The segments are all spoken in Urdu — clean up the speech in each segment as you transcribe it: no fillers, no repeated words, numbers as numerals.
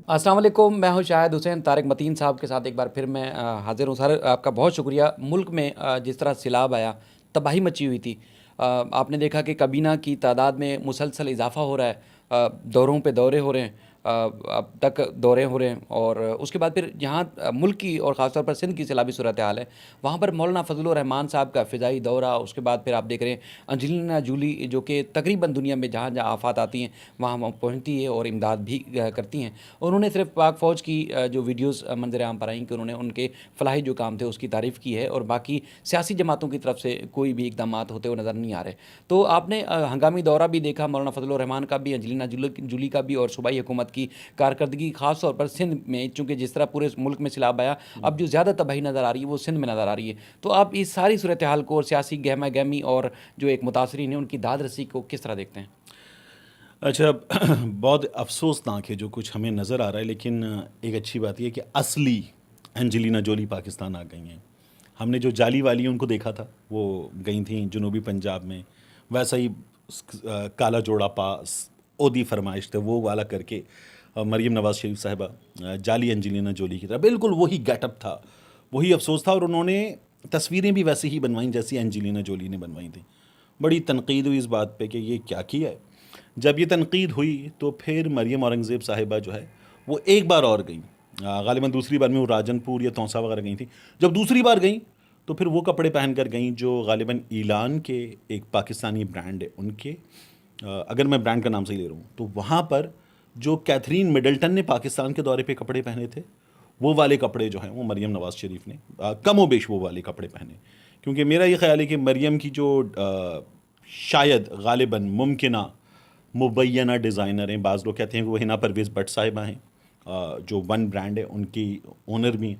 السلام علیکم، میں ہوں شاہد حسین طارق متین صاحب کے ساتھ ایک بار پھر میں حاضر ہوں. سر آپ کا بہت شکریہ. ملک میں جس طرح سیلاب آیا، تباہی مچی ہوئی تھی. آپ نے دیکھا کہ کابینہ کی تعداد میں مسلسل اضافہ ہو رہا ہے، دوروں پہ دورے ہو رہے ہیں، اب تک دورے ہو رہے ہیں. اور اس کے بعد پھر جہاں ملک کی اور خاص طور پر سندھ کی سیلابی صورتحال ہے، وہاں پر مولانا فضل الرحمان صاحب کا فضائی دورہ. اس کے بعد پھر آپ دیکھ رہے ہیں انجلینا جولی، جو کہ تقریباً دنیا میں جہاں جہاں آفات آتی ہیں وہاں وہ پہنچتی ہے اور امداد بھی کرتی ہیں. انہوں نے صرف پاک فوج کی جو ویڈیوز منظر عام پر آئیں کہ انہوں نے ان کے فلاحی جو کام تھے اس کی تعریف کی ہے، اور باقی سیاسی جماعتوں کی طرف سے کوئی بھی اقدامات ہوتے ہوئے نظر نہیں آ رہے. تو آپ نے ہنگامی دورہ بھی دیکھا مولانا فضل الرحمان کا بھی، انجلینا جولی کا بھی، اور صوبائی حکومت کی کارکردگی خاص طور پر سندھ میں، چونکہ جس طرح پورے ملک میں سیلاب آیا، اب جو زیادہ تباہی نظر آ رہی ہے وہ سندھ میں نظر آ رہی ہے. تو آپ اس ساری صورتحال کو اور سیاسی گہما گہمی اور جو ایک متاثرین ہیں ان کی داد رسی کو کس طرح دیکھتے ہیں؟ اچھا، بہت افسوسناک ہے جو کچھ ہمیں نظر آ رہا ہے، لیکن ایک اچھی بات یہ ہے کہ اصلی انجلینا جولی پاکستان آ گئی ہیں. ہم نے جو جالی والی ان کو دیکھا تھا، وہ گئی تھیں جنوبی پنجاب میں، ویسا ہی کالا جوڑا پاس اودی فرمائش تھے وہ والا کر کے مریم نواز شریف صاحبہ جالی انجلینا جولی کی طرح بالکل وہی گیٹ اپ تھا، وہی افسوس تھا. اور انہوں نے تصویریں بھی ویسے ہی بنوائیں جیسی انجلینا جولی نے بنوائی تھیں. بڑی تنقید ہوئی اس بات پہ کہ یہ کیا کیا ہے. جب یہ تنقید ہوئی تو پھر مریم اورنگزیب صاحبہ جو ہے وہ ایک بار اور گئیں. غالباً دوسری بار میں وہ راجن پور یا تونسا وغیرہ گئی تھیں. جب دوسری بار گئیں تو پھر وہ کپڑے پہن کر گئیں جو غالباً ایلان کے ایک پاکستانی برانڈ ہے ان کے، اگر میں برانڈ کا نام صحیح لے رہا ہوں تو وہاں پر جو کیتھرین مڈلٹن نے پاکستان کے دورے پہ کپڑے پہنے تھے وہ والے کپڑے جو ہیں وہ مریم نواز شریف نے کم و بیش وہ والے کپڑے پہنے. کیونکہ میرا یہ خیال ہے کہ مریم کی جو شاید غالباً ممکنہ مبینہ ڈیزائنر ہیں، بعض لوگ کہتے ہیں کہ وہ ہنا پرویز بٹ صاحبہ ہیں جو ون برانڈ ہے ان کی اونر بھی ہیں،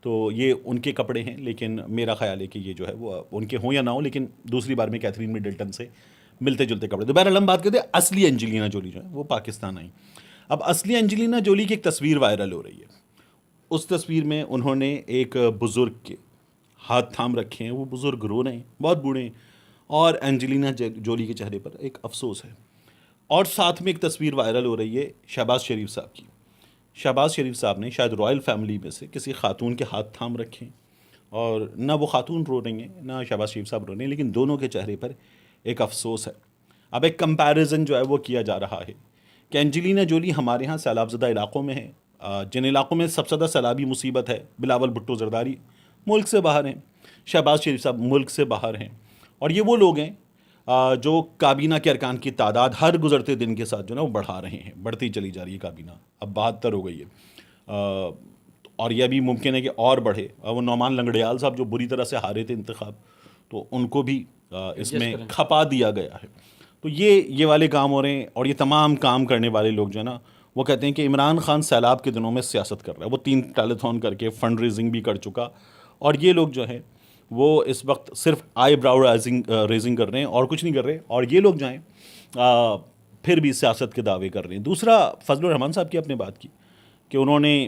تو یہ ان کے کپڑے ہیں. لیکن میرا خیال ہے کہ یہ جو ہے وہ ان کے ہوں یا نہ ہوں، لیکن دوسری بار میں کیتھرین مڈلٹن سے ملتے جلتے کپڑے. تو بہرحال ہم بات کرتے ہیں اصلی انجلینا جولی جو ہے وہ پاکستان آئیں. اب اصلی انجلینا جولی کی ایک تصویر وائرل ہو رہی ہے. اس تصویر میں انہوں نے ایک بزرگ کے ہاتھ تھام رکھے ہیں، وہ بزرگ رو رہے ہیں، بہت بوڑھے ہیں، اور انجلینا جولی کے چہرے پر ایک افسوس ہے. اور ساتھ میں ایک تصویر وائرل ہو رہی ہے شہباز شریف صاحب کی. شہباز شریف صاحب نے شاید رائل فیملی میں سے کسی خاتون کے ہاتھ تھام رکھے ہیں، اور نہ وہ خاتون رو رہی ہیں نہ شہباز شریف صاحب رو رہے ہیں، لیکن دونوں کے چہرے پر ایک افسوس ہے. اب ایک کمپیریزن جو ہے وہ کیا جا رہا ہے کہ انجلینا جولی ہمارے ہاں سیلاب زدہ علاقوں میں ہے، جن علاقوں میں سب سے زیادہ سیلابی مصیبت ہے، بلاول بھٹو زرداری ملک سے باہر ہیں، شہباز شریف صاحب ملک سے باہر ہیں. اور یہ وہ لوگ ہیں جو کابینہ کے ارکان کی تعداد ہر گزرتے دن کے ساتھ جو نا وہ بڑھا رہے ہیں، بڑھتی چلی جا رہی ہے. کابینہ اب 72 ہو گئی ہے، اور یہ بھی ممکن ہے کہ اور بڑھے. وہ نعمان لنگڑیال صاحب جو بری طرح سے ہارے تھے انتخاب، تو ان کو بھی اس ایڈجسٹ میں کریں. کھپا دیا گیا ہے. تو یہ والے کام ہو رہے ہیں. اور یہ تمام کام کرنے والے لوگ جو ہے نا وہ کہتے ہیں کہ عمران خان سیلاب کے دنوں میں سیاست کر رہا ہے. وہ 3 ٹیلیتھون کر کے فنڈ ریزنگ بھی کر چکا، اور یہ لوگ جو ہیں وہ اس وقت صرف آئی براؤ ریزنگ کر رہے ہیں اور کچھ نہیں کر رہے. اور یہ لوگ جو ہیں پھر بھی سیاست کے دعوے کر رہے ہیں. دوسرا، فضل الرحمان صاحب کی اپنے بات کی کہ انہوں نے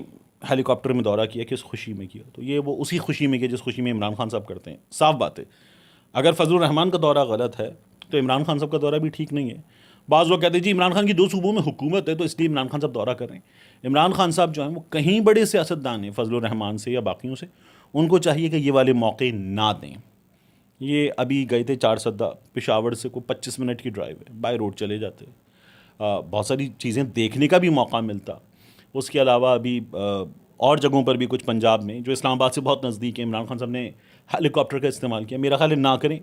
ہیلی کاپٹر میں دورہ کیا، کس خوشی میں کیا. تو یہ وہ اسی خوشی میں کیا جس خوشی میں عمران خان صاحب کرتے ہیں. صاف بات ہے، اگر فضل الرحمان کا دورہ غلط ہے تو عمران خان صاحب کا دورہ بھی ٹھیک نہیں ہے. بعض لوگ کہتے ہیں جی عمران خان کی 2 صوبوں میں حکومت ہے تو اس لیے عمران خان صاحب دورہ کر رہے ہیں. عمران خان صاحب جو ہیں وہ کہیں بڑے سیاستدان ہیں فضل الرحمان سے یا باقیوں سے، ان کو چاہیے کہ یہ والے موقع نہ دیں. یہ ابھی گئے تھے 4 سدہ، پشاور سے کو 25 منٹ کی ڈرائیو ہے، بائی روڈ چلے جاتے، بہت ساری چیزیں دیکھنے کا بھی موقع ملتا. اس کے علاوہ ابھی اور جگہوں پر بھی کچھ پنجاب میں جو اسلام آباد سے بہت نزدیک ہے، عمران خان صاحب نے ہیلی کاپٹر کا استعمال کیا. میرا خیال ہے نہ کریں،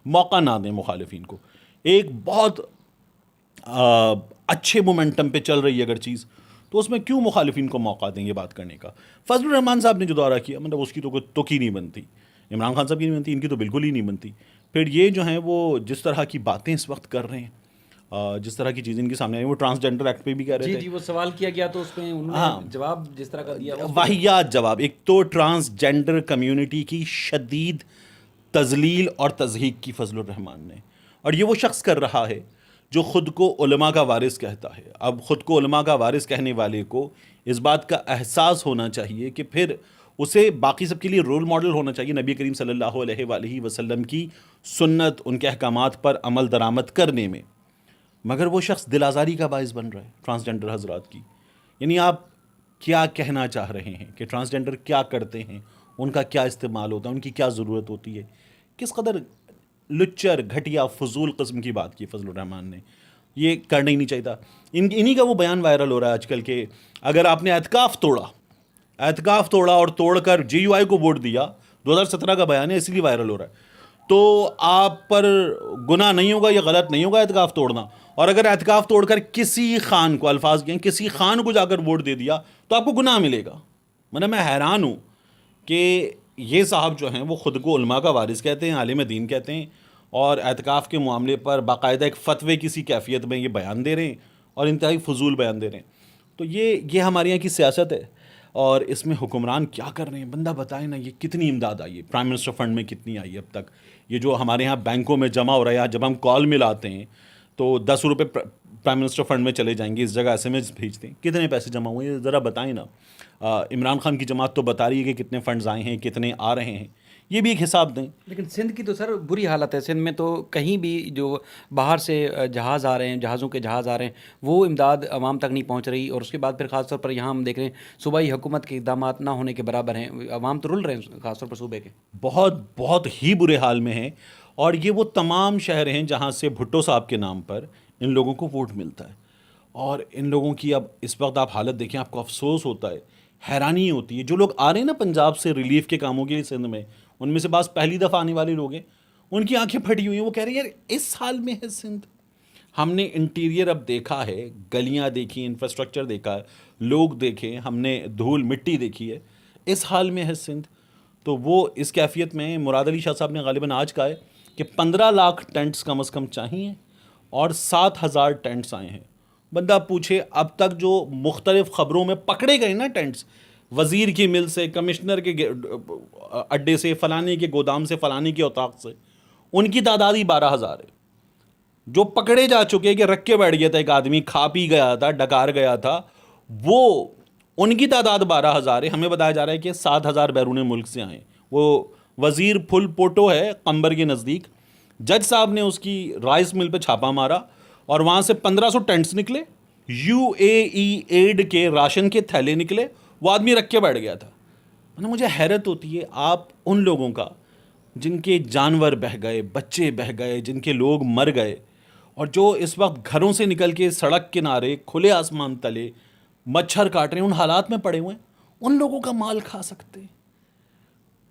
موقع نہ دیں مخالفین کو. ایک بہت اچھے مومنٹم پہ چل رہی ہے اگر چیز، تو اس میں کیوں مخالفین کو موقع دیں یہ بات کرنے کا. فضل الرحمان صاحب نے جو دورہ کیا، مطلب اس کی تو کوئی تک ہی نہیں بنتی. عمران خان صاحب کی نہیں بنتی، ان کی تو بالکل ہی نہیں بنتی. پھر یہ جو ہیں وہ جس طرح کی باتیں اس وقت کر رہے ہیں، جس طرح کی چیزیں ان کے سامنے آئی، وہ ٹرانسجنڈر ایکٹ پہ بھی کہہ رہے جی تھے. جی، وہ سوال کیا گیا تو اس میں انہوں ہاں، نے جواب جس طرح کا دیا اس پہ واہیات جواب. ایک تو ٹرانسجنڈر کمیونٹی کی شدید تذلیل اور تضحیک کی فضل الرحمان نے، اور یہ وہ شخص کر رہا ہے جو خود کو علماء کا وارث کہتا ہے. اب خود کو علماء کا وارث کہنے والے کو اس بات کا احساس ہونا چاہیے کہ پھر اسے باقی سب کے لیے رول ماڈل ہونا چاہیے نبی کریم صلی اللہ علیہ وآلہ وسلم کی سنت، ان کے احکامات پر عمل درآمد کرنے میں. مگر وہ شخص دل آزاری کا باعث بن رہا ہے ٹرانسجنڈر حضرات کی. یعنی آپ کیا کہنا چاہ رہے ہیں کہ ٹرانسجینڈر کیا کرتے ہیں, ان کا کیا استعمال ہوتا ہے, ان کی کیا ضرورت ہوتی ہے. کس قدر لچر گھٹیا فضول قسم کی بات کی فضل الرحمان نے, یہ کرنا ہی نہیں چاہیے تھا. انہی کا وہ بیان وائرل ہو رہا ہے آج کل کہ اگر آپ نے اعتکاف توڑا اور توڑ کر جے یو آئی کو ووٹ دیا, 2017 کا بیان ہے اس لیے وائرل ہو رہا ہے, تو آپ پر گناہ نہیں ہوگا, یہ غلط نہیں ہوگا اعتکاف توڑنا. اور اگر اعتکاف توڑ کر کسی خان کو, الفاظ کے کسی خان کو جا کر ووٹ دے دیا تو آپ کو گناہ ملے گا. مطلب میں حیران ہوں کہ یہ صاحب جو ہیں وہ خود کو علماء کا وارث کہتے ہیں, عالم دین کہتے ہیں, اور اعتکاف کے معاملے پر باقاعدہ ایک فتوے کسی کیفیت میں یہ بیان دے رہے ہیں اور انتہائی فضول بیان دے رہے ہیں. تو یہ ہمارے یہاں کی سیاست ہے, اور اس میں حکمران کیا کر رہے ہیں بندہ بتائے نا. یہ کتنی امداد آئی ہے پرائم منسٹر فنڈ میں, کتنی آئی ہے اب تک. یہ جو ہمارے یہاں بینکوں میں جمع ہو رہا ہے, جب ہم کال ملاتے ہیں تو 10 روپے پرائم منسٹر فنڈ میں چلے جائیں گے, اس جگہ SMS بھیجتے ہیں. کتنے پیسے جمع ہوئے ہیں ذرا بتائیں نا. عمران خان کی جماعت تو بتا رہی ہے کہ کتنے فنڈز آئے ہیں, کتنے آ رہے ہیں, یہ بھی ایک حساب دیں. لیکن سندھ کی تو سر بری حالت ہے. سندھ میں تو کہیں بھی جو باہر سے جہاز آ رہے ہیں, جہازوں کے جہاز آ رہے ہیں, وہ امداد عوام تک نہیں پہنچ رہی. اور اس کے بعد پھر خاص طور پر یہاں ہم دیکھ رہے ہیں صوبائی حکومت کے اقدامات نہ ہونے کے برابر ہیں. عوام تو رل رہے ہیں خاص طور پر صوبے کے, بہت ہی برے حال میں ہیں. اور یہ وہ تمام شہر ہیں جہاں سے بھٹو صاحب کے نام پر ان لوگوں کو ووٹ ملتا ہے. اور ان لوگوں کی اب اس وقت آپ حالت دیکھیں, آپ کو افسوس ہوتا ہے, حیرانی ہوتی ہے. جو لوگ آ رہے ہیں نا پنجاب سے ریلیف کے کاموں کے لیے سندھ میں, ان میں سے بعض پہلی دفعہ آنے والے لوگ ہیں, ان کی آنکھیں پھٹی ہوئی ہیں. وہ کہہ رہے ہیں یار اس حال میں ہے سندھ. ہم نے انٹیریئر اب دیکھا ہے, گلیاں دیکھی, انفراسٹرکچر دیکھا ہے, لوگ دیکھے, ہم نے دھول مٹی دیکھی ہے, اس حال میں ہے سندھ. تو وہ اس کیفیت میں مراد علی شاہ صاحب نے غالباً آج کہا ہے کہ 15 لاکھ ٹینٹس کم از کم چاہیے, اور 7,000 ٹینٹس آئے ہیں. بندہ پوچھے اب تک جو مختلف خبروں میں پکڑے گئے نا ٹینٹس, وزیر کی مل سے, کمشنر کے اڈے سے, فلانے کے گودام سے, فلانے کے اوطاق سے, ان کی تعداد ہی 12,000 ہے. جو پکڑے جا چکے کہ رکھ کے بیٹھ گیا تھا ایک آدمی, کھا پی گیا تھا, ڈکار گیا تھا, وہ ان کی تعداد 12,000 ہے. ہمیں بتایا جا رہا ہے کہ 7,000 بیرون ملک سے آئے. وہ وزیر پھل پوٹو ہے قمبر کے نزدیک, جج صاحب نے اس کی رائس مل پہ چھاپا مارا اور وہاں سے 1,500 ٹینٹس نکلے, UAE ایڈ کے راشن کے تھیلے نکلے. وہ آدمی رکھ کے بیٹھ گیا تھا. مجھے حیرت ہوتی ہے آپ ان لوگوں کا جن کے جانور بہہ گئے, بچے بہہ گئے, جن کے لوگ مر گئے, اور جو اس وقت گھروں سے نکل کے سڑک کنارے کھلے آسمان تلے مچھر کاٹ رہے ہیں, ان حالات میں پڑے ہوئے ہیں. ان لوگوں کا مال کھا سکتے,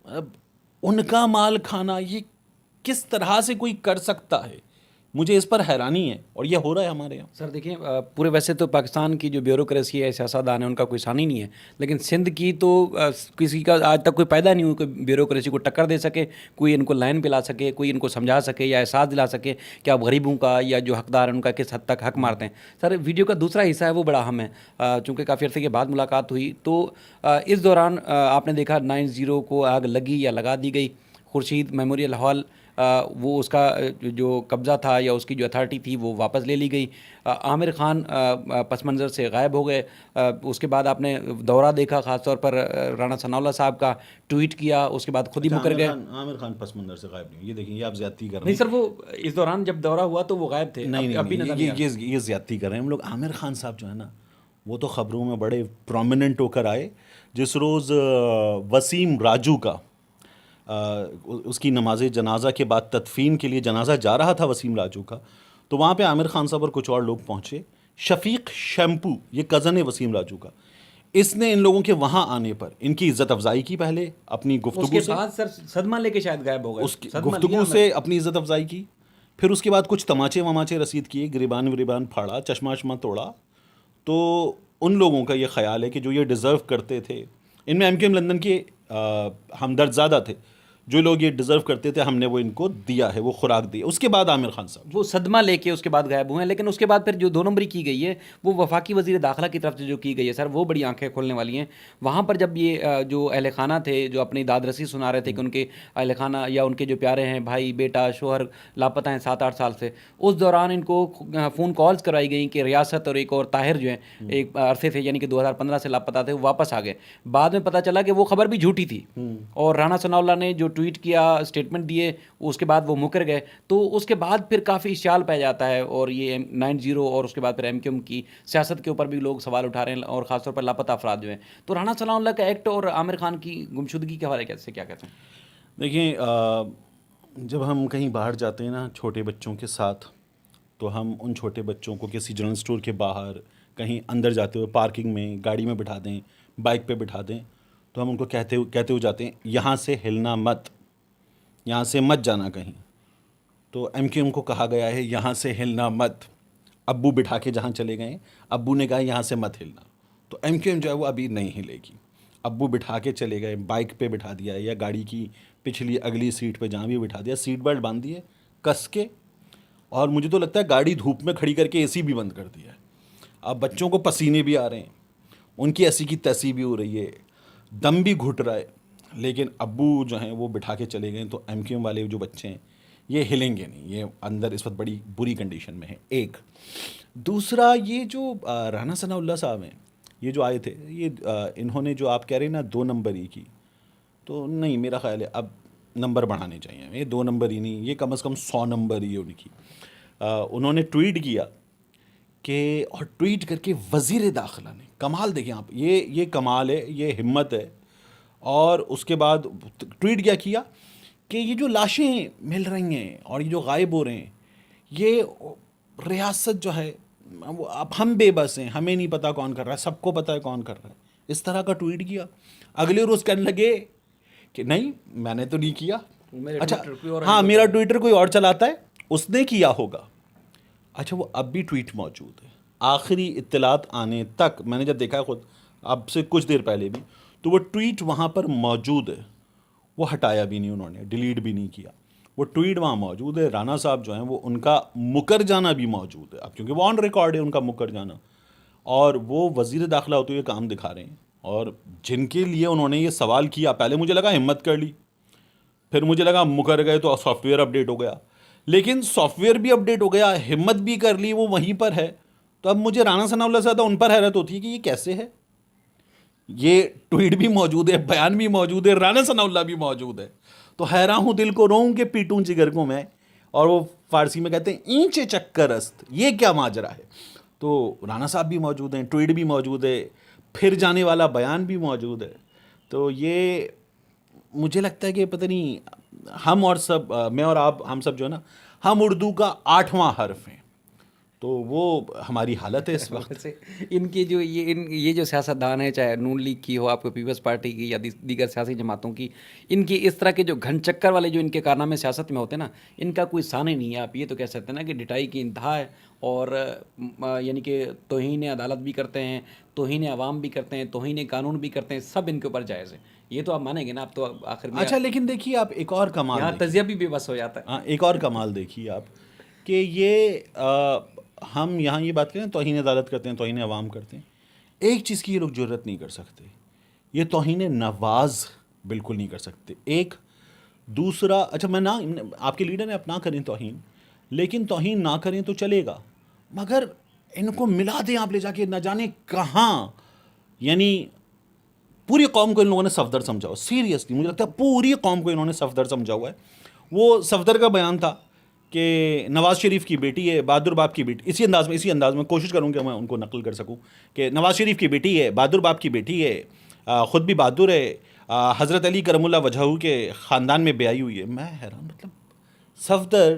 اب ان کا مال کھانا یہ کس طرح سے کوئی کر سکتا ہے؟ مجھے اس پر حیرانی ہے, اور یہ ہو رہا ہے ہمارے یہاں. سر دیکھیں پورے ویسے تو پاکستان کی جو بیوروکریسی ہے, سیاستدان ہے, ان کا کوئی ثانی نہیں ہے. لیکن سندھ کی تو کسی کا آج تک کوئی پیدا نہیں ہوا کوئی بیوروکریسی کو ٹکر دے سکے, کوئی ان کو لائن پہ لا سکے, کوئی ان کو سمجھا سکے یا احساس دلا سکے کہ آپ غریبوں کا یا جو حقدار ہیں ان کا کس حد تک حق مارتے ہیں. سر ویڈیو کا دوسرا حصہ ہے وہ بڑا اہم ہے, چونکہ کافی عرصے کے بعد ملاقات ہوئی تو اس دوران آپ نے دیکھا 90 کو آگ لگی یا لگا دی گئی. خورشید میموریل ہال وہ اس کا جو قبضہ تھا یا اس کی جو اتھارٹی تھی وہ واپس لے لی گئی. عامر خان پس منظر سے غائب ہو گئے. اس کے بعد آپ نے دورہ دیکھا, خاص طور پر رانا ثناء اللہ صاحب کا ٹویٹ کیا, اس کے بعد خود ہی مکر گئے. عامر خان پس منظر سے غائب نہیں, یہ دیکھیں یہ آپ زیادتی کر رہے ہیں. نہیں سر, وہ اس دوران جب دورہ ہوا تو وہ غائب تھے. اب بھی نظر یہ زیادتی کر رہے ہیں ہم لوگ. عامر خان صاحب جو ہے نا وہ تو خبروں میں بڑے پرومیننٹ ہو کر آئے. جس روز وسیم راجو کا اس کی نماز جنازہ کے بعد تدفین کے لیے جنازہ جا رہا تھا وسیم راجو کا, تو وہاں پہ عامر خان صاحب اور کچھ اور لوگ پہنچے. شفیق شیمپو, یہ کزن ہے وسیم راجو کا, اس نے ان لوگوں کے وہاں آنے پر ان کی عزت افزائی کی. پہلے اپنی گفتگو سے, بعد سر صدمہ لے کے شاید غائب ہو گئے. اس کی گفتگو سے اپنی عزت افزائی کی. پھر اس کے بعد کچھ تماچے وماچے رسید کیے, گریبان پھاڑا, چشمہ وشمہ توڑا. تو ان لوگوں کا یہ خیال ہے کہ جو یہ ڈیزرو کرتے تھے, ان میں MKM لندن کے ہمدرد زادہ تھے, جو لوگ یہ ڈیزرو کرتے تھے, ہم نے وہ ان کو دیا ہے, وہ خوراک دی ہے. اس کے بعد عامر خان صاحب وہ صدمہ لے کے اس کے بعد غائب ہوئے ہیں. لیکن اس کے بعد پھر جو 2 نمبری کی گئی ہے وہ وفاقی وزیر داخلہ کی طرف سے جو کی گئی ہے سر, وہ بڑی آنکھیں کھولنے والی ہیں. وہاں پر جب یہ جو اہل خانہ تھے جو اپنی داد رسی سنا رہے تھے کہ ان کے اہل خانہ یا ان کے جو پیارے ہیں, بھائی بیٹا شوہر لاپتہ ہیں 7-8 سال سے, اس دوران ان کو فون کالز کرائی گئیں کہ ریاست اور ایک اور طاہر جو ہیں ایک عرصے سے یعنی کہ 2015 سے لاپتہ تھے, وہ واپس آ گئے. بعد میں پتہ چلا کہ وہ خبر بھی جھوٹی تھی, اور رانا ثناء اللہ نے جو ٹویٹ کیا, اسٹیٹمنٹ دیے, اس کے بعد وہ مکر گئے, تو اس کے بعد پھر کافی اشتعال پہ جاتا ہے, اور یہ 90 اور اس کے بعد پھر ایم کیو ایم کی سیاست کے اوپر بھی لوگ سوال اٹھا رہے ہیں, اور خاص طور پر لاپتہ افراد جو ہیں. تو رانا ثناء اللہ کا ایکٹ اور عامر خان کی گمشدگی کے حوالے سے کیا کہتے ہیں؟ دیکھیں, جب ہم کہیں باہر جاتے ہیں نا چھوٹے بچوں کے ساتھ, تو ہم ان چھوٹے بچوں کو کسی جنرل اسٹور کے باہر کہیں اندر جاتے ہوئے پارکنگ میں گاڑی میں بٹھا دیں, بائک پہ بٹھا دیں, تو ہم ان کو کہتے ہوئے جاتے ہیں یہاں سے ہلنا مت, یہاں سے مت جانا کہیں. تو ایم کیو ایم کو کہا گیا ہے یہاں سے ہلنا مت. ابو بٹھا کے جہاں چلے گئے, ابو نے کہا یہاں سے مت ہلنا, تو ایم کیو ایم جو ہے وہ ابھی نہیں ہلے گی. ابو بٹھا کے چلے گئے, بائک پہ بٹھا دیا یا گاڑی کی پچھلی اگلی سیٹ پہ جہاں بھی بٹھا دیا, سیٹ بیلٹ باندھ دیے کس کے, اور مجھے تو لگتا ہے گاڑی دھوپ میں کھڑی کر کے اے سی بھی بند کر دیا ہے. اب بچوں کو پسینے بھی آ رہے ہیں, ان کی ایسی کی تیسی بھی ہو رہی ہے, دم بھی گھٹ رہا ہے, لیکن ابو جو ہیں وہ بٹھا کے چلے گئے, تو ایم کیو ایم والے جو بچے ہیں یہ ہلیں گے نہیں, یہ اندر اس وقت بڑی بری کنڈیشن میں ہے. ایک دوسرا, یہ جو رانا ثناء اللہ صاحب ہیں, یہ جو آئے تھے, یہ انہوں نے جو آپ کہہ رہے ہیں نا 2 نمبری کی, تو نہیں, میرا خیال ہے اب نمبر بڑھانے چاہیے. یہ 2 نمبر ہی نہیں, یہ کم از کم 100 نمبر ہی ہے ان کی. انہوں نے ٹویٹ کیا کہ, اور ٹویٹ کر کے وزیر داخلہ نے, کمال دیکھیں آپ, یہ کمال ہے, یہ ہمت ہے. اور اس کے بعد ٹویٹ کیا کہ یہ جو لاشیں مل رہی ہیں اور یہ جو غائب ہو رہے ہیں, یہ ریاست جو ہے اب ہم بے بس ہیں, ہمیں نہیں پتا کون کر رہا ہے, سب کو پتا ہے کون کر رہا ہے. اس طرح کا ٹویٹ کیا. اگلے روز کہنے لگے کہ نہیں میں نے تو نہیں کیا. اچھا ہاں, میرا ٹویٹر کوئی اور چلاتا ہے, اس نے کیا ہوگا. اچھا, وہ اب بھی ٹویٹ موجود ہے. آخری اطلاعات آنے تک میں نے جب دیکھا خود اب سے کچھ دیر پہلے بھی, تو وہ ٹویٹ وہاں پر موجود ہے. وہ ہٹایا بھی نہیں انہوں نے, ڈیلیٹ بھی نہیں کیا, وہ ٹویٹ وہاں موجود ہے. رانا صاحب جو ہیں وہ ان کا مکر جانا بھی موجود ہے اب, کیونکہ وہ آن ریکارڈ ہے ان کا مکر جانا, اور وہ وزیر داخلہ ہوتے ہوئے کام دکھا رہے ہیں. اور جن کے لیے انہوں نے یہ سوال کیا, پہلے مجھے لگا ہمت کر لی, پھر مجھے لگا مکر گئے تو سافٹ ویئر اپڈیٹ ہو گیا, لیکن سافٹ ویئر بھی اپڈیٹ ہو گیا, ہمت بھی کر لی, وہ وہیں پر ہے. تو اب مجھے رانا ثناء اللہ سے زیادہ ان پر حیرت ہوتی ہے کہ یہ کیسے ہے. یہ ٹویٹ بھی موجود ہے, بیان بھی موجود ہے, رانا ثناء اللہ بھی موجود ہے. تو حیران ہوں دل کو روؤں کہ پیٹوں جگر کو میں, اور وہ فارسی میں کہتے ہیں اینچے چکر است, یہ کیا ماجرا ہے. تو رانا صاحب بھی موجود ہیں, ٹویٹ بھی موجود ہے, پھر جانے والا بیان بھی موجود ہے. تو یہ مجھے لگتا ہے کہ پتہ نہیں ہم اور سب, میں اور آپ, ہم سب جو ہے نا, ہم اردو کا 8واں حرف ہیں. تو وہ ہماری حالت ہے اس وقت. ان کی جو یہ جو سیاستدان ہیں, چاہے نون لیگ کی ہو, آپ کو پیپلز پارٹی کی یا دیگر سیاسی جماعتوں کی, ان کی اس طرح کے جو گھن چکر والے جو ان کے کارنامے سیاست میں ہوتے ہیں نا, ان کا کوئی ثانی نہیں ہے. آپ یہ تو کہہ سکتے ہیں نا کہ ڈٹائی کی انتہا ہے, اور یعنی کہ توہین عدالت بھی کرتے ہیں, توہین عوام بھی کرتے ہیں, توہین قانون بھی کرتے ہیں, سب ان کے اوپر جائز ہے. یہ تو آپ مانیں گے نا, آپ تو آخر میں. اچھا, لیکن دیکھیے آپ ایک اور کمال, یہاں تجزیہ بھی بے بس ہو جاتا ہے. ہاں, ایک اور کمال دیکھیے آپ کہ یہ ہم یہاں یہ بات کریں توہین عدالت کرتے ہیں, توہین عوام کرتے ہیں. ایک چیز کی یہ لوگ جرت نہیں کر سکتے, یہ توہین نواز بالکل نہیں کر سکتے. ایک دوسرا, اچھا میں نہ, آپ کے لیڈر نے آپ نہ کریں توہین, لیکن توہین نہ کریں تو چلے گا, مگر ان کو ملا دیں آپ لے جا کے نہ جانے کہاں. یعنی پوری قوم کو ان لوگوں نے صفدر سمجھا ہوا, سیریسلی مجھے لگتا ہے پوری قوم کو انہوں نے صفدر سمجھا ہوا ہے. وہ صفدر کا بیان تھا کہ نواز شریف کی بیٹی ہے, بہادر باپ کی بیٹی, اسی انداز میں کوشش کروں کہ میں ان کو نقل کر سکوں کہ نواز شریف کی بیٹی ہے, بہادر باپ کی بیٹی ہے, خود بھی بہادر ہے, حضرت علی کرم اللہ وجہہ کے خاندان میں بیائی ہوئی ہے. میں حیران, مطلب صفدر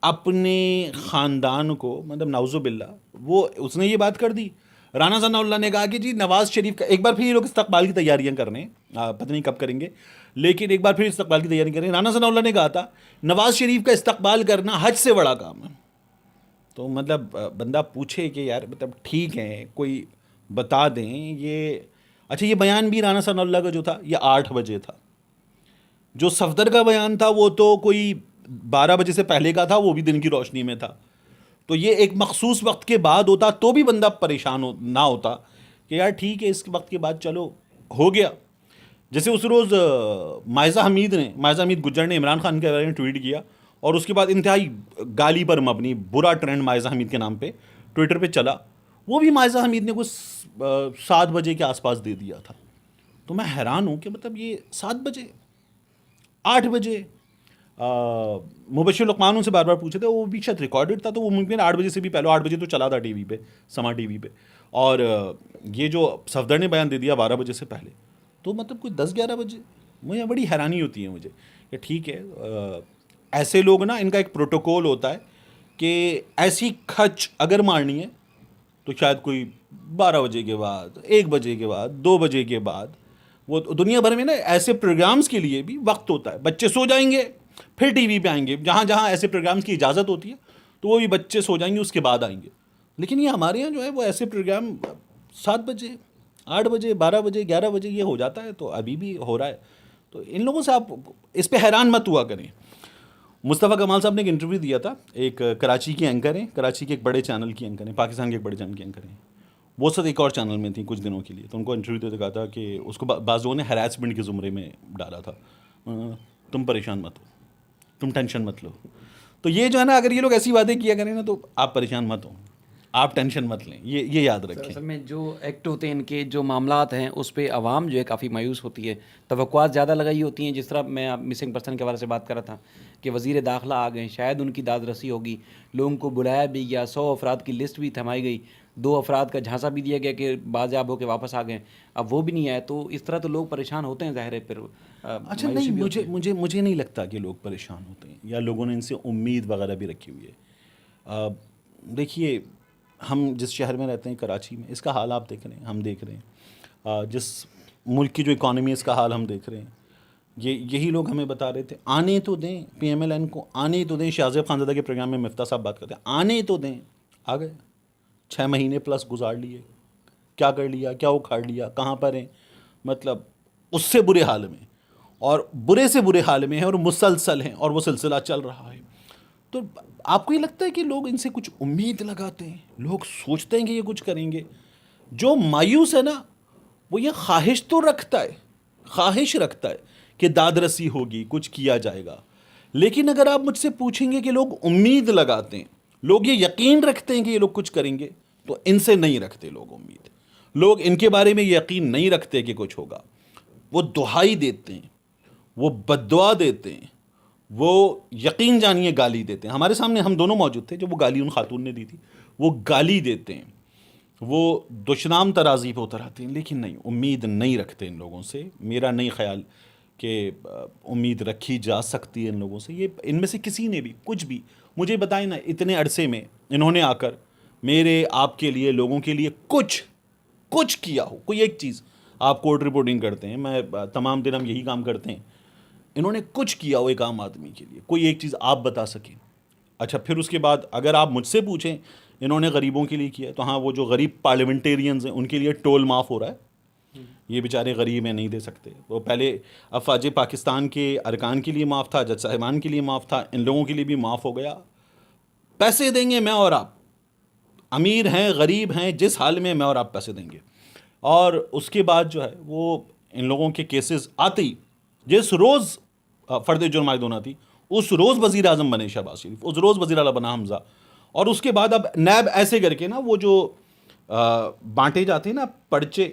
اپنے خاندان کو, مطلب نعوذ باللہ, وہ اس نے یہ بات کر دی. رانا ثناء اللہ نے کہا کہ جی نواز شریف کا, ایک بار پھر یہ لوگ استقبال کی تیاریاں کر رہے ہیں, پتہ نہیں کب کریں گے, لیکن ایک بار پھر استقبال کی تیاری کر رہے ہیں. رانا ثناء اللہ نے کہا تھا نواز شریف کا استقبال کرنا حج سے بڑا کام ہے. تو مطلب بندہ پوچھے کہ یار مطلب ٹھیک ہے, کوئی بتا دیں یہ. اچھا, یہ بیان بھی رانا ثناء اللہ کا جو تھا یہ 8 بجے تھا. جو صفدر کا بیان تھا وہ تو کوئی 12 بجے سے پہلے کا تھا, وہ بھی دن کی روشنی میں تھا. تو یہ ایک مخصوص وقت کے بعد ہوتا تو بھی بندہ پریشان نہ ہوتا کہ یار ٹھیک ہے, اس وقت کے بعد چلو ہو گیا. جیسے اس روز مائزہ حمید گجر نے عمران خان کے بارے میں ٹویٹ کیا, اور اس کے بعد انتہائی گالی پر مبنی برا ٹرینڈ مائزہ حمید کے نام پہ ٹویٹر پہ چلا. وہ بھی مائزہ حمید نے کچھ 7 بجے کے آس پاس دے دیا تھا. تو میں حیران ہوں کہ مطلب یہ 7 بجے, 8 بجے مبشر لقمان ان سے بار بار پوچھے تھے, وہ بھی شاید ریکارڈڈ تھا, تو وہ ممکن 8 بجے سے بھی پہلے, 8 بجے تو چلا تھا ٹی وی پہ, سما ٹی وی پہ, اور یہ جو صفدر نے بیان دے دیا 12 بجے سے پہلے, تو مطلب کوئی 10-11 بجے. مجھے بڑی حیرانی ہوتی ہے مجھے کہ ٹھیک ہے, ایسے لوگ نا, ان کا ایک پروٹوکول ہوتا ہے کہ ایسی کھچ اگر مارنی ہے تو شاید کوئی 12 بجے کے بعد, 1 بجے کے بعد, 2 بجے کے بعد. وہ دنیا بھر میں نا ایسے پروگرامز کے لیے بھی وقت ہوتا ہے. بچے سو جائیں گے, پھر ٹی وی پہ آئیں گے, جہاں جہاں ایسے پروگرامز کی اجازت ہوتی ہے تو وہ بھی بچے سو جائیں گے, اس کے بعد آئیں گے. لیکن یہ ہمارے یہاں جو ہے وہ ایسے پروگرام 7 بجے, 8 بجے, 12 بجے, 11 بجے یہ ہو جاتا ہے, تو ابھی بھی ہو رہا ہے. تو ان لوگوں سے آپ اس پہ حیران مت ہوا کریں. مصطفیٰ کمال صاحب نے ایک انٹرویو دیا تھا, ایک کراچی کی اینکر ہیں, کراچی کے ایک بڑے چینل کی اینکر ہیں, پاکستان کے ایک بڑے چینل کی اینکر ہیں. وہ سب ایک اور چینل میں تھیں کچھ دنوں کے لیے, تو ان کو انٹرویو دیتے کہا تھا کہ اس کو بعض لوگوں نے ہراسمنٹ کے زمرے میں ڈالا تھا, تم پریشان مت ہو, تم ٹینشن مت لو. تو یہ جو ہے نا, اگر یہ لوگ ایسی باتیں کیا کریں نا تو آپ پریشان مت ہو, آپ ٹینشن مت لیں, یہ یاد رکھیں. اصل میں جو ایکٹ ہوتے ہیں ان کے, جو معاملات ہیں اس پہ عوام جو ہے کافی مایوس ہوتی ہے, توقعات زیادہ لگائی ہوتی ہیں. جس طرح میں مسنگ پرسن کے حوالے سے بات کر رہا تھا کہ وزیر داخلہ آ گئے, شاید ان کی داد رسی ہوگی, لوگوں کو بلایا بھی گیا, 100 افراد کی لسٹ بھی تھمائی گئی, 2 افراد کا جھانسا بھی دیا گیا کہ بازیاب ہو کے واپس آ گئے, اب وہ بھی نہیں آئے. تو اس طرح تو لوگ پریشان ہوتے ہیں, ظاہر ہے. پھر اچھا نہیں, مجھے نہیں لگتا کہ لوگ پریشان ہوتے ہیں, یا لوگوں نے ان سے امید وغیرہ بھی رکھی ہوئی ہے. دیکھیے, ہم جس شہر میں رہتے ہیں کراچی میں, اس کا حال آپ دیکھ رہے ہیں, ہم دیکھ رہے ہیں. جس ملک کی جو اکانومی ہے اس کا حال ہم دیکھ رہے ہیں. یہی لوگ ہمیں بتا رہے تھے آنے تو دیں پی ایم ایل این کو, آنے تو دیں. شاہزیب خانزادہ کے پروگرام میں مفتاح صاحب بات کرتے ہیں, آنے تو دیں. آ گئے, 6 مہینے پلس گزار لیے, کیا کر لیا, کیا اکھاڑ لیا, کہاں پر ہیں. مطلب اس سے برے حال میں, اور برے سے برے حال میں ہیں, اور مسلسل ہیں, اور وہ سلسلہ چل رہا ہے. تو آپ کو یہ لگتا ہے کہ لوگ ان سے کچھ امید لگاتے ہیں, لوگ سوچتے ہیں کہ یہ کچھ کریں گے؟ جو مایوس ہے نا, وہ یہ خواہش تو رکھتا ہے, خواہش رکھتا ہے کہ داد رسی ہوگی, کچھ کیا جائے گا. لیکن اگر آپ مجھ سے پوچھیں گے کہ لوگ امید لگاتے ہیں, لوگ یہ یقین رکھتے ہیں کہ یہ لوگ کچھ کریں گے, تو ان سے نہیں رکھتے لوگ امید. لوگ ان کے بارے میں یقین نہیں رکھتے کہ کچھ ہوگا. وہ دہائی دیتے ہیں, وہ بددعا دیتے ہیں, وہ یقین جانیے گالی دیتے ہیں. ہمارے سامنے ہم دونوں موجود تھے جب وہ گالی ان خاتون نے دی تھی. وہ گالی دیتے ہیں, وہ دشنام ترازی پہ اتر آتے ہیں, لیکن نہیں, امید نہیں رکھتے ان لوگوں سے. میرا نہیں خیال کہ امید رکھی جا سکتی ہے ان لوگوں سے. یہ ان میں سے کسی نے بھی کچھ بھی مجھے بتائیں نا, اتنے عرصے میں انہوں نے آ کر میرے, آپ کے لیے, لوگوں کے لیے کچھ کیا ہو, کوئی ایک چیز. آپ کورٹ رپورٹنگ کرتے ہیں, میں تمام دن ہم یہی کام کرتے ہیں. انہوں نے کچھ کیا ہو ایک عام آدمی کے لیے, کوئی ایک چیز آپ بتا سکیں؟ اچھا, پھر اس کے بعد اگر آپ مجھ سے پوچھیں انہوں نے غریبوں کے لیے کیا ہے, تو ہاں, وہ جو غریب پارلیمنٹیرینز ہیں ان کے لیے ٹول معاف ہو رہا ہے. یہ بیچارے غریب ہیں, نہیں دے سکتے. وہ پہلے افواج پاکستان کے ارکان کے لیے معاف تھا, جج صاحبان کے لیے معاف تھا, ان لوگوں کے لیے بھی معاف ہو گیا. پیسے دیں گے میں اور آپ, امیر ہیں غریب ہیں, جس حال میں میں اور آپ پیسے دیں گے. اور اس کے بعد جو ہے وہ ان لوگوں کے کیسز آتے ہی, جس روز فرد جرم عائد ہونا تھی اس روز وزیر اعظم بنے شہباز شریف, اس روز وزیر اعلیٰ بنا حمزہ. اور اس کے بعد اب نیب ایسے کر کے نا, وہ جو بانٹے جاتے ہیں نا پرچے,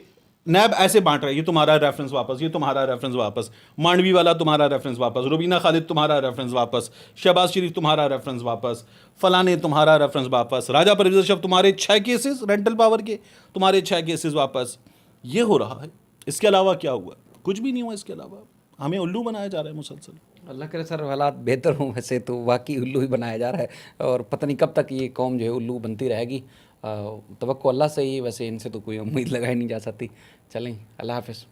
نیب ایسے بانٹ رہا ہے, یہ تمہارا ریفرنس واپس, یہ تمہارا ریفرنس واپس, مانڈوی والا تمہارا ریفرنس واپس, روبینہ خالد تمہارا ریفرنس واپس, شہباز شریف تمہارا ریفرنس واپس, فلاں تمہارا ریفرنس واپس, راجہ پرویز اشرف تمہارے 6 کیسز رینٹل پاور کے, تمہارے 6 کیسز واپس. یہ ہو رہا ہے. اس کے علاوہ کیا ہوا؟ کچھ بھی نہیں ہوا. اس کے علاوہ ہمیں الو بنایا جا رہا ہے مسلسل. اللہ کرے سر حالات بہتر ہوں, ویسے تو واقعی الو ہی بنایا جا رہا ہے, اور پتہ نہیں کب تک یہ قوم جو ہے الو بنتی رہے گی. توقع اللہ سے ہی, ویسے ان سے تو کوئی امید لگائی نہیں جا سکتی. چلیں, اللہ حافظ.